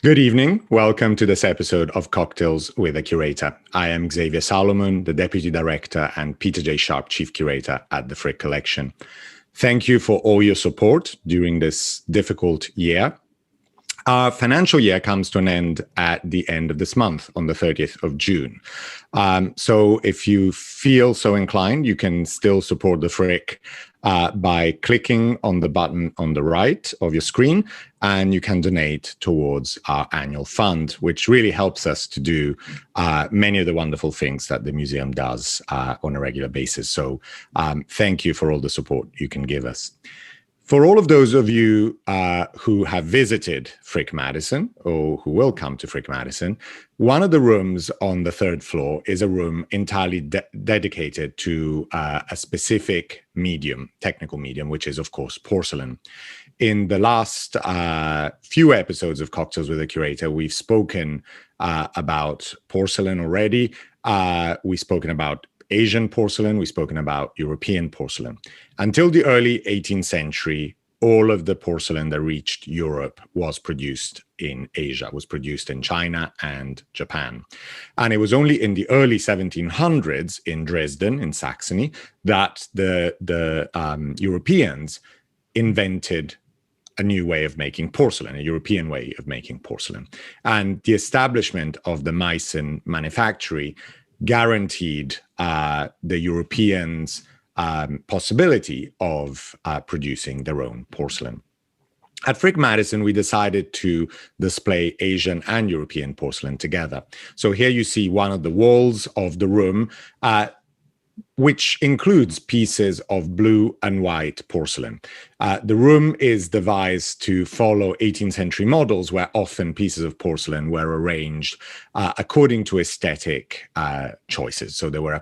Good evening. Welcome to this episode of Cocktails with a Curator. I am Xavier Salomon, the Deputy Director and Peter J. Sharp Chief Curator at the Frick Collection. Thank you for all your support during this difficult year. Our financial year comes to an end at the end of this month, on the 30th of June. So if you feel so inclined, you can still support the Frick by clicking on the button on the right of your screen, and you can donate towards our annual fund, which really helps us to do many of the wonderful things that the museum does on a regular basis. So thank you for all the support you can give us. For all of those of you who have visited Frick Madison or who will come to Frick Madison, one of the rooms on the third floor is a room entirely dedicated to a specific medium, technical medium, which is, of course, porcelain. In the last few episodes of Cocktails with a Curator, we've spoken about porcelain already. We've spoken about Asian porcelain, we've spoken about European porcelain. Until the early 18th century, all of the porcelain that reached Europe was produced in Asia, was produced in China and Japan. And it was only in the early 1700s in Dresden, in Saxony, that the Europeans invented a new way of making porcelain, a European way of making porcelain. And the establishment of the Meissen manufactory guaranteed the Europeans possibility of producing their own porcelain. At Frick Madison, we decided to display Asian and European porcelain together. So here you see one of the walls of the room, which includes pieces of blue and white porcelain. The room is devised to follow 18th century models where often pieces of porcelain were arranged according to aesthetic choices. So they were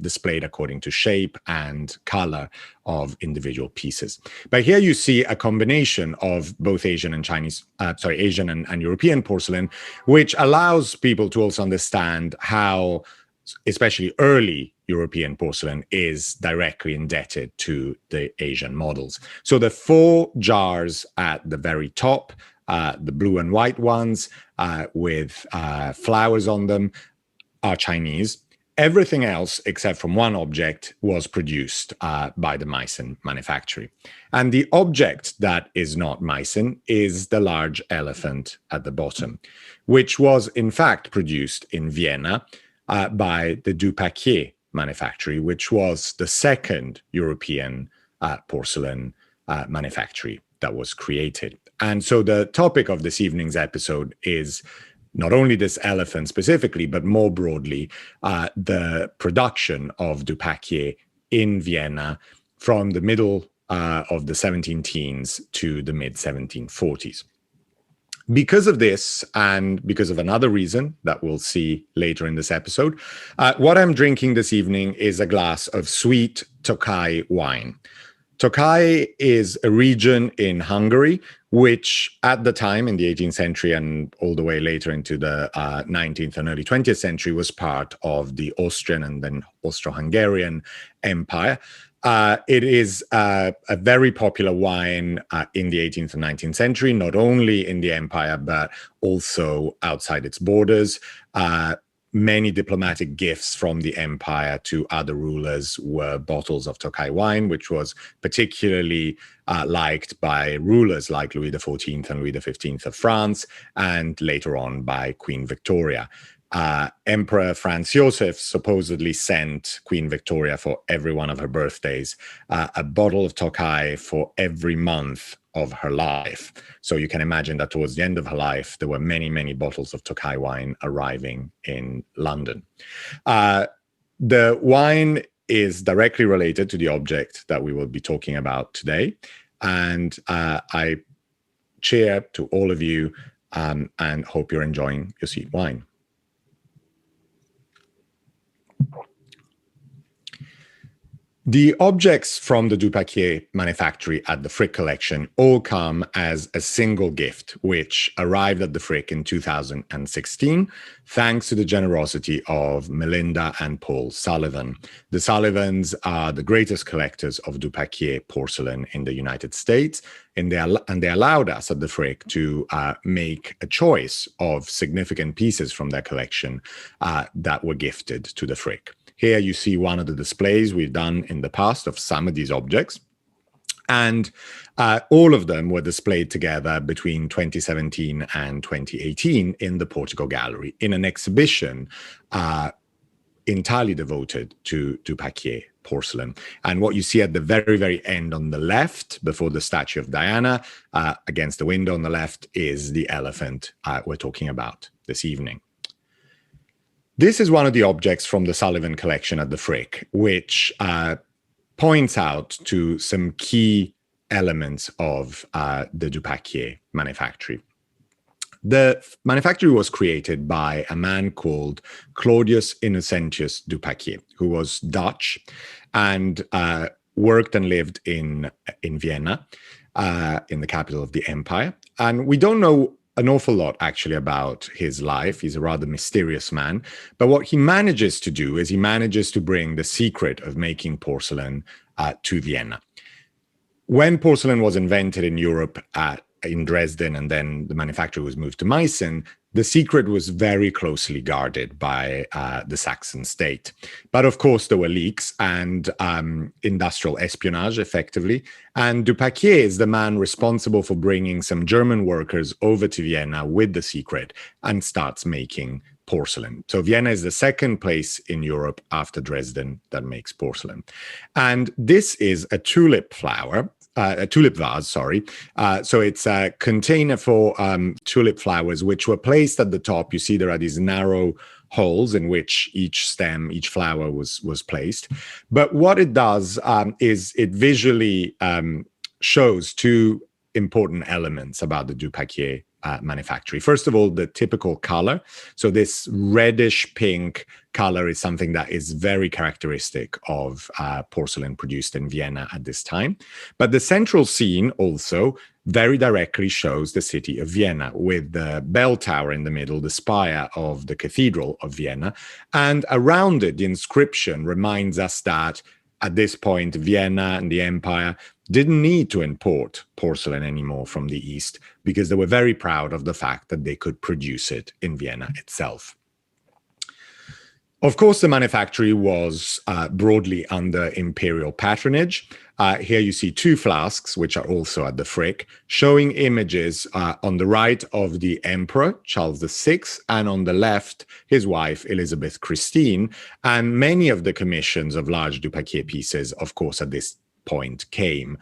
displayed according to shape and color of individual pieces. But here you see a combination of both Asian and Asian and European porcelain, which allows people to also understand how especially early European porcelain is directly indebted to the Asian models. So the four jars at the very top, the blue and white ones with flowers on them, are Chinese. Everything else, except from one object, was produced by the Meissen manufactory. And the object that is not Meissen is the large elephant at the bottom, which was in fact produced in Vienna by the Paquier manufactory, which was the second European porcelain manufactory that was created. And so the topic of this evening's episode is not only this elephant specifically, but more broadly, the production of Paquier in Vienna from the middle of the 17 teens to the mid 1740s. Because of this, and because of another reason that we'll see later in this episode, what I'm drinking this evening is a glass of sweet Tokai wine. Tokai is a region in Hungary, which at the time in the 18th century and all the way later into the 19th and early 20th century was part of the Austrian and then Austro-Hungarian Empire. It is a very popular wine in the 18th and 19th century, not only in the empire, but also outside its borders. Many diplomatic gifts from the empire to other rulers were bottles of Tokai wine, which was particularly liked by rulers like Louis XIV and Louis XV of France, and later on by Queen Victoria. Emperor Franz Joseph supposedly sent Queen Victoria for every one of her birthdays a bottle of Tokai for every month of her life. So you can imagine that towards the end of her life, there were many, many bottles of Tokai wine arriving in London. The wine is directly related to the object that we will be talking about today. And I cheer to all of you and hope you're enjoying your sweet wine. The objects from the Paquier manufactory at the Frick collection all come as a single gift, which arrived at the Frick in 2016, thanks to the generosity of Melinda and Paul Sullivan. The Sullivans are the greatest collectors of Paquier porcelain in the United States, and they allowed us at the Frick to make a choice of significant pieces from their collection that were gifted to the Frick. Here you see one of the displays we've done in the past of some of these objects. And all of them were displayed together between 2017 and 2018 in the Portugal Gallery in an exhibition entirely devoted to Paquier porcelain. And what you see at the very, very end on the left, before the statue of Diana, against the window on the left, is the elephant we're talking about this evening. This is one of the objects from the Sullivan collection at the Frick, which points out to some key elements of the Paquier manufactory. The manufactory was created by a man called Claudius Innocentius Paquier, who was Dutch and worked and lived in Vienna, in the capital of the empire. And we don't know an awful lot actually about his life. He's a rather mysterious man. But what he manages to do is he manages to bring the secret of making porcelain to Vienna. When porcelain was invented in Europe in Dresden, and then the manufacture was moved to Meissen, the secret was very closely guarded by the Saxon state. But of course, there were leaks and industrial espionage, effectively. And Paquier is the man responsible for bringing some German workers over to Vienna with the secret and starts making porcelain. So Vienna is the second place in Europe after Dresden that makes porcelain. And this is a tulip flower. A tulip vase, sorry. So it's a container for tulip flowers, which were placed at the top. You see there are these narrow holes in which each stem, each flower was placed. But what it does is it visually shows two important elements about the Paquier manufactory. First of all, the typical color. So this reddish pink color is something that is very characteristic of porcelain produced in Vienna at this time. But the central scene also very directly shows the city of Vienna, with the bell tower in the middle, the spire of the Cathedral of Vienna. And around it, the inscription reminds us that at this point, Vienna and the empire didn't need to import porcelain anymore from the East, because they were very proud of the fact that they could produce it in Vienna itself. Of course, the manufactory was broadly under imperial patronage. Here you see two flasks, which are also at the Frick, showing images on the right of the Emperor, Charles VI, and on the left, his wife, Elizabeth Christine. And many of the commissions of large Paquier pieces, of course, at this point came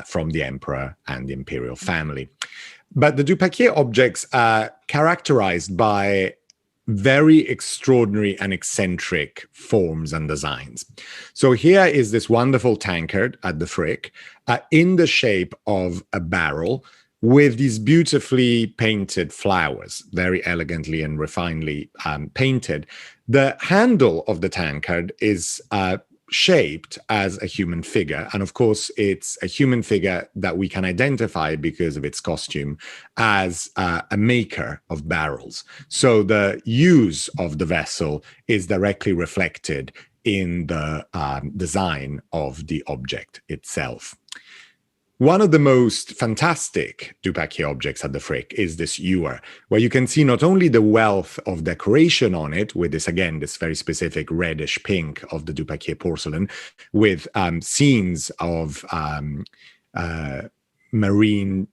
from the Emperor and the imperial family. But the Paquier objects are characterized by very extraordinary and eccentric forms and designs. So here is this wonderful tankard at the Frick in the shape of a barrel with these beautifully painted flowers, very elegantly and refinedly painted. The handle of the tankard is shaped as a human figure. And of course, it's a human figure that we can identify because of its costume as a maker of barrels. So the use of the vessel is directly reflected in the design of the object itself. One of the most fantastic Paquier objects at the Frick is this ewer, where you can see not only the wealth of decoration on it, with this, again, this very specific reddish pink of the Paquier porcelain, with scenes of the marine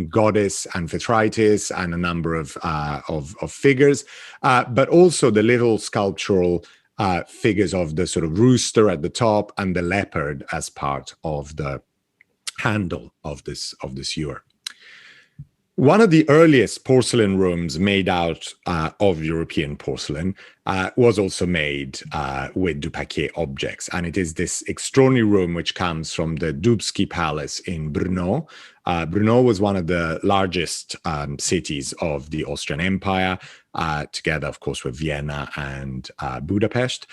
goddess Amphitrite and a number of figures, but also the little sculptural figures of the sort of rooster at the top and the leopard as part of the handle of this ewer. One of the earliest porcelain rooms made out of European porcelain was also made with Paquier objects. And it is this extraordinary room which comes from the Dubski Palace in Brno. Brno was one of the largest cities of the Austrian Empire, together, of course, with Vienna and Budapest.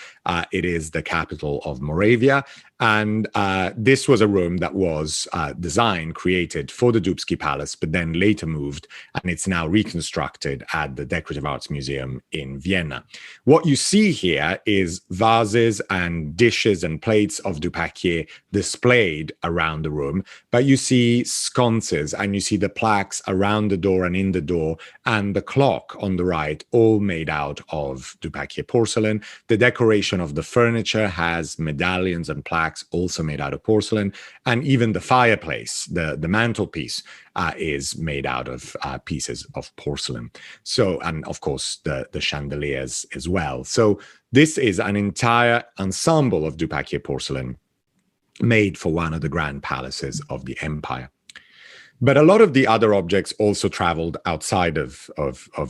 It is the capital of Moravia. And this was a room that was designed, created for the Dubsky Palace, but then later moved, and it's now reconstructed at the Decorative Arts Museum in Vienna. What you see here is vases and dishes and plates of du Paquier displayed around the room, but you see sconces and you see the plaques around the door and in the door, and the clock on the right, all made out of du Paquier porcelain. The decoration of the furniture has medallions and plaques also made out of porcelain, and even the fireplace, the mantelpiece, is made out of pieces of porcelain. So, and of course the chandeliers as well. So this is an entire ensemble of du Paquier porcelain made for one of the grand palaces of the empire. But a lot of the other objects also traveled outside of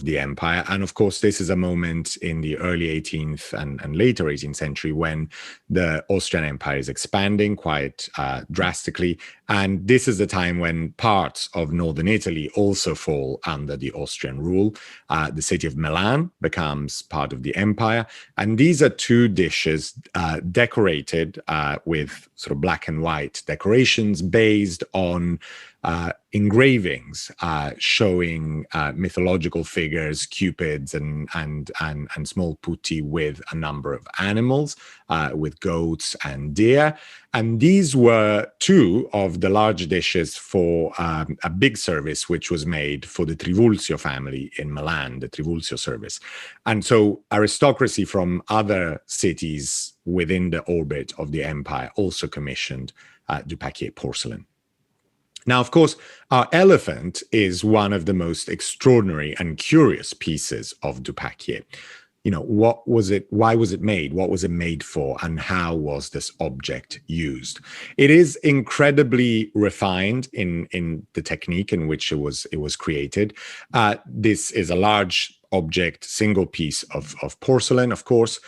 the empire. And of course, this is a moment in the early 18th and later 18th century when the Austrian Empire is expanding quite drastically. And this is the time when parts of northern Italy also fall under the Austrian rule. The city of Milan becomes part of the empire. And these are two dishes decorated with sort of black and white decorations based on engravings showing mythological figures, cupids and small putti with a number of animals, with goats and deer. And these were two of the large dishes for a big service which was made for the Trivulzio family in Milan, the Trivulzio service. And so aristocracy from other cities within the orbit of the empire also commissioned du Paquier porcelain. Now, of course, our elephant is one of the most extraordinary and curious pieces of du Paquier. You know, what was it? Why was it made? What was it made for? And how was this object used? It is incredibly refined in the technique in which it was created. This is a large object, single piece of porcelain, of course.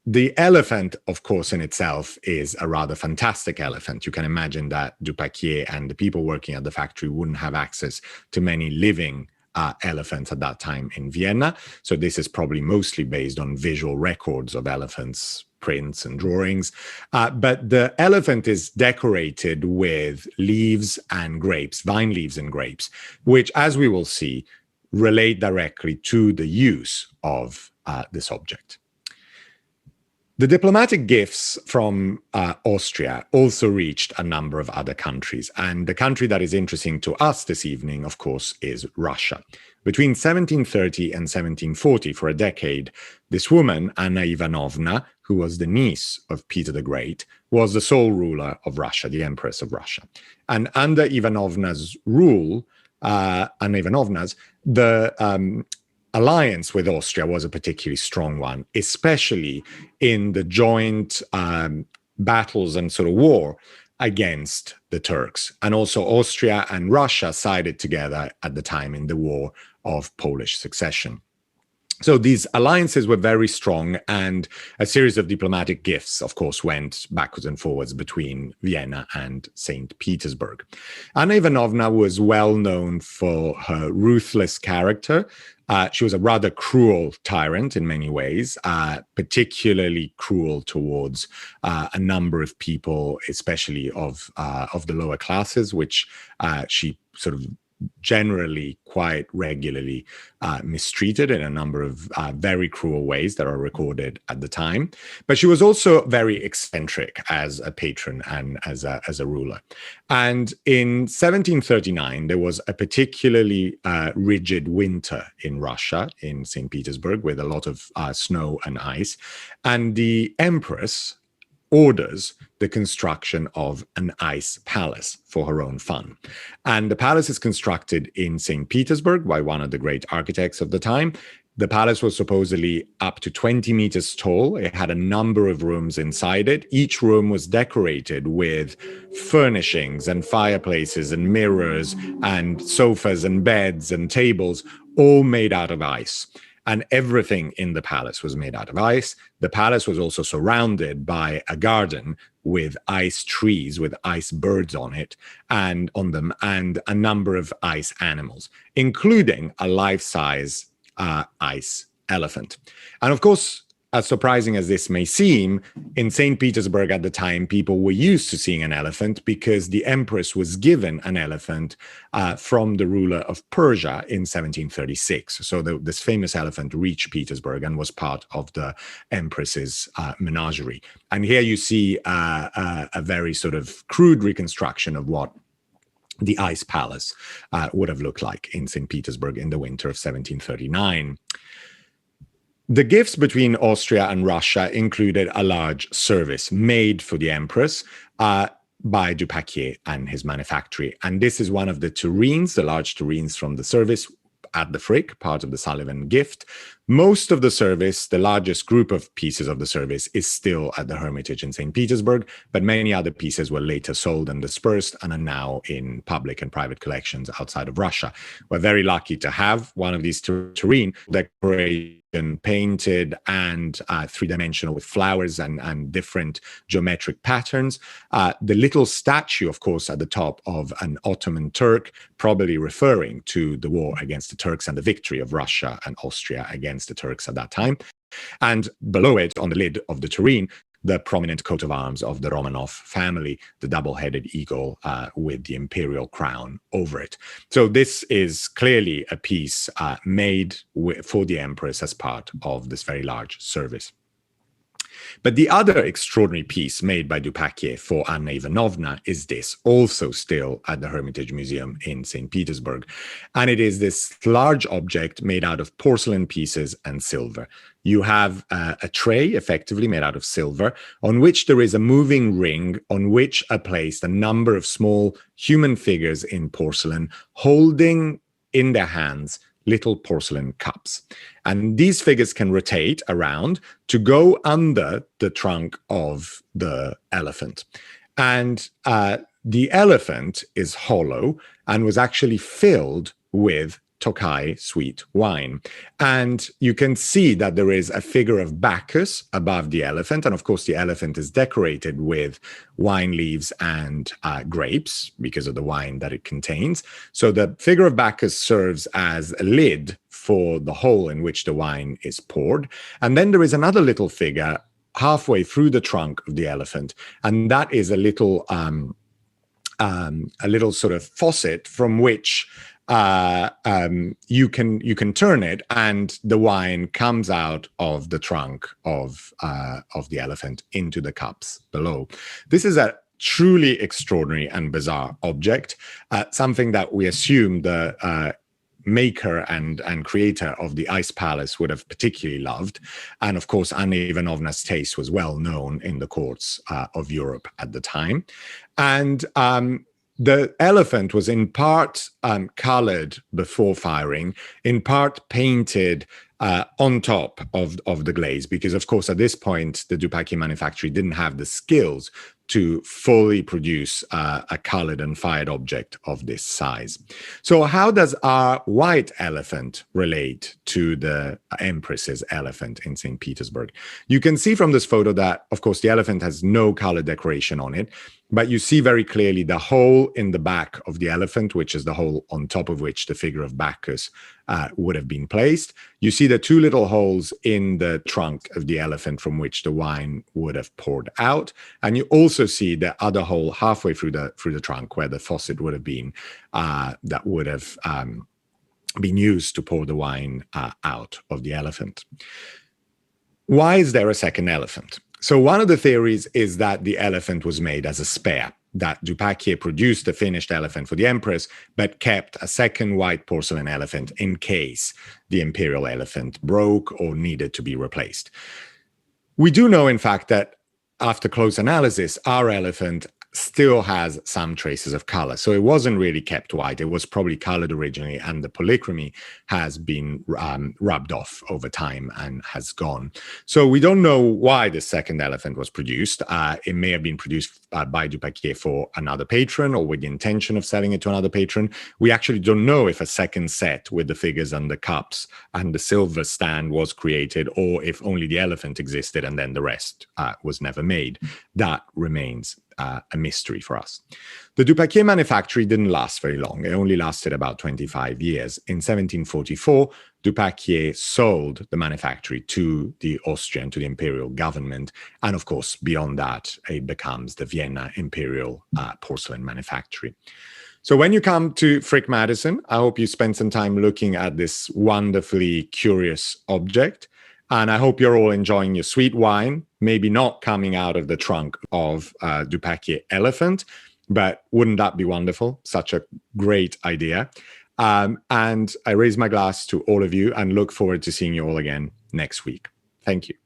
The elephant, of course, in itself is a rather fantastic elephant. You can imagine that du Paquier and the people working at the factory wouldn't have access to many living elephants at that time in Vienna. So this is probably mostly based on visual records of elephants, prints and drawings. But the elephant is decorated with leaves and grapes, vine leaves and grapes, which, as we will see, relate directly to the use of this object. The diplomatic gifts from Austria also reached a number of other countries. And the country that is interesting to us this evening, of course, is Russia. Between 1730 and 1740, for a decade, this woman, Anna Ivanovna, who was the niece of Peter the Great, was the sole ruler of Russia, the Empress of Russia. And under Ivanovna's rule, the alliance with Austria was a particularly strong one, especially in the joint battles and sort of war against the Turks. And also Austria and Russia sided together at the time in the War of Polish Succession. So these alliances were very strong, and a series of diplomatic gifts, of course, went backwards and forwards between Vienna and Saint Petersburg. Anna Ivanovna was well known for her ruthless character. She was a rather cruel tyrant in many ways, particularly cruel towards a number of people, especially of the lower classes, which she sort of generally quite regularly mistreated in a number of very cruel ways that are recorded at the time. But she was also very eccentric as a patron and as a ruler. And in 1739, there was a particularly rigid winter in Russia, in St. Petersburg, with a lot of snow and ice. And the Empress orders the construction of an ice palace for her own fun. And the palace is constructed in St. Petersburg by one of the great architects of the time. The palace was supposedly up to 20 meters tall. It had a number of rooms inside it. Each room was decorated with furnishings and fireplaces and mirrors and sofas and beds and tables, all made out of ice. And everything in the palace was made out of ice. The palace was also surrounded by a garden with ice trees, with ice birds on it and on them, and a number of ice animals, including a life-size ice elephant. And of course, as surprising as this may seem, in Saint Petersburg at the time, people were used to seeing an elephant because the empress was given an elephant from the ruler of Persia in 1736. So this famous elephant reached Petersburg and was part of the empress's menagerie. And here you see a very sort of crude reconstruction of what the ice palace would have looked like in St. Petersburg in the winter of 1739. The gifts between Austria and Russia included a large service made for the empress by du Paquier and his manufactory. And this is one of the tureens, the large tureens from the service at the Frick, part of the Sullivan gift. Most of the service, the largest group of pieces of the service, is still at the Hermitage in St. Petersburg, but many other pieces were later sold and dispersed and are now in public and private collections outside of Russia. We're very lucky to have one of these tureen decorations painted and three-dimensional with flowers and different geometric patterns. The little statue, of course, at the top of an Ottoman Turk, probably referring to the war against the Turks and the victory of Russia and Austria against the Turks at that time. And below it, on the lid of the tureen, the prominent coat of arms of the Romanov family, the double-headed eagle with the imperial crown over it. So this is clearly a piece made for the empress as part of this very large service. But the other extraordinary piece made by du Paquier for Anna Ivanovna is this, also still at the Hermitage Museum in St. Petersburg. And it is this large object made out of porcelain pieces and silver. You have a tray effectively made out of silver on which there is a moving ring on which are placed a number of small human figures in porcelain holding in their hands little porcelain cups. And these figures can rotate around to go under the trunk of the elephant. And the elephant is hollow and was actually filled with Tokai sweet wine. And you can see that there is a figure of Bacchus above the elephant. And of course, the elephant is decorated with wine leaves and grapes because of the wine that it contains. So the figure of Bacchus serves as a lid for the hole in which the wine is poured. And then there is another little figure halfway through the trunk of the elephant. And that is a little sort of faucet from which you can turn it and the wine comes out of the trunk of the elephant into the cups below. This is a truly extraordinary and bizarre object, something that we assume the maker and creator of the Ice Palace would have particularly loved. And of course, Anna Ivanovna's taste was well known in the courts of Europe at the time. And the elephant was in part colored before firing, in part painted on top of the glaze, because of course at this point the du Paquier manufacturer didn't have the skills to fully produce a colored and fired object of this size. So how does our white elephant relate to the Empress's elephant in St. Petersburg? You can see from this photo that, of course, the elephant has no color decoration on it, but you see very clearly the hole in the back of the elephant, which is the hole on top of which the figure of Bacchus would have been placed. You see the two little holes in the trunk of the elephant from which the wine would have poured out. And you also see the other hole halfway through the trunk where the faucet would have been, that would have been used to pour the wine out of the elephant. Why is there a second elephant? So one of the theories is that the elephant was made as a spare, that du Paquier produced a finished elephant for the empress, but kept a second white porcelain elephant in case the imperial elephant broke or needed to be replaced. We do know, in fact, that after close analysis, our elephant still has some traces of color. So it wasn't really kept white. It was probably colored originally, and the polychromy has been rubbed off over time and has gone. So we don't know why the second elephant was produced. It may have been produced by du Paquier for another patron or with the intention of selling it to another patron. We actually don't know if a second set with the figures and the cups and the silver stand was created, or if only the elephant existed and then the rest was never made. That remains a mystery for us. The du Paquier manufactory didn't last very long. It only lasted about 25 years. In 1744, du Paquier sold the manufactory to the Austrian, to the imperial government. And of course, beyond that, it becomes the Vienna Imperial Porcelain Manufactory. So when you come to Frick Madison, I hope you spend some time looking at this wonderfully curious object. And I hope you're all enjoying your sweet wine, maybe not coming out of the trunk of du Paquier elephant, but wouldn't that be wonderful? Such a great idea. And I raise my glass to all of you and look forward to seeing you all again next week. Thank you.